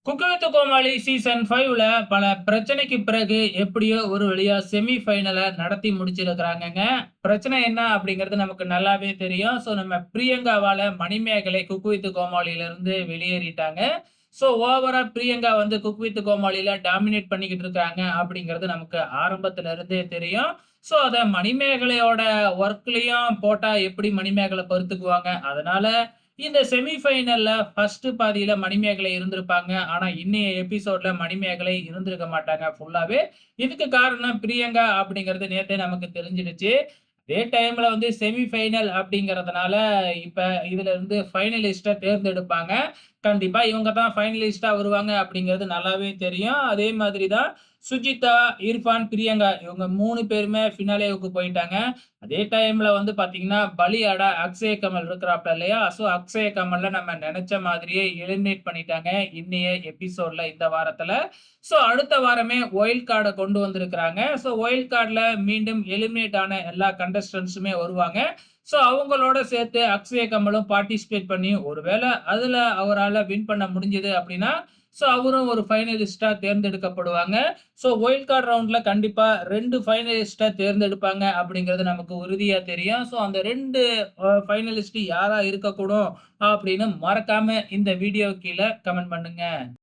Cook with Comali season 5ல பல பிரச்சனைக்கு பிறகு எப்படியோ ஒரு வழியா செமி ஃபைனல நடத்தி முடிச்சிருக்கிறாங்கங்க. பிரச்சனை என்ன அப்படிங்கிறது நமக்கு நல்லாவே தெரியும். நம்ம பிரியங்காவால மணிமேகலை குக்கு வித் கோமாளியிலிருந்து வெளியேறிட்டாங்க. ஓவரா பிரியங்கா குக்கு வித் கோமாளில டாமினேட் பண்ணிக்கிட்டு இருக்காங்க அப்படிங்கிறது நமக்கு ஆரம்பத்துல இருந்தே தெரியும். அத மணிமேகலையோட வொர்க்லயும் போட்டா எப்படி மணிமேகலை பொறுத்துக்குவாங்க? அதனால இந்த செமி ஃபைனல்ல ஃபர்ஸ்ட் பாதியில மணிமேகலை இருந்திருப்பாங்க. ஆனா, இன்னைய எபிசோட்ல மணிமேகலை இருந்திருக்க மாட்டாங்க ஃபுல்லாவே. இதுக்கு காரணம் பிரியங்கா அப்படிங்கிறது நேத்தே நமக்கு தெரிஞ்சிடுச்சு. அதே டைம்ல செமி ஃபைனல் அப்படிங்கிறதுனால, இப்ப இதுல இருந்து ஃபைனலிஸ்ட்ட தேர்ந்தெடுப்பாங்க. கண்டிப்பா இவங்க தான் ஃபைனலிஸ்ட்டா வருவாங்க அப்படிங்கிறது நல்லாவே தெரியும். அதே மாதிரி தான் சுஜிதா, இர்ஃபான், பிரியங்கா இவங்க 3 பேருமே ஃபினாலேவுக்கு போயிட்டாங்க. அதே டைம்ல பார்த்தீங்கன்னா, பலியாட அக்ஷய கமல் இருக்கிறாப்ல இல்லையா? அக்ஷய கமல நம்ம நெனச்ச மாதிரியே எலிமினேட் பண்ணிட்டாங்க. இன்னைய எபிசோட்ல இந்த வாரத்துல. அடுத்த வாரமே வைல்ட் கார்ட கொண்டு வந்திருக்கிறாங்க. வைல்ட் கார்ட்ல மீண்டும் எலிமினேட் ஆன எல்லா கண்டஸ்டன்ட்ஸுமே வருவாங்க. அவங்களோட சேர்த்து அக்ஷய கமலும் பார்ட்டிசிபேட் பண்ணி, ஒருவேள அதுல அவரால வின் பண்ண முடிஞ்சது அப்படின்னா, அவரும் ஒரு ஃபைனலிஸ்ட்டா தேர்ந்தெடுக்கப்படுவாங்க. வைல்ட் கார்ட் ரவுண்ட்ல கண்டிப்பா 2 ஃபைனலிஸ்ட்ட தேர்ந்தெடுப்பாங்க அப்படிங்கிறது நமக்கு உறுதியா தெரியும். அந்த 2 ஃபைனலிஸ்ட் யாரா இருக்கக்கூடும் அப்படின்னு மறக்காம இந்த வீடியோ கீழ கமெண்ட் பண்ணுங்க.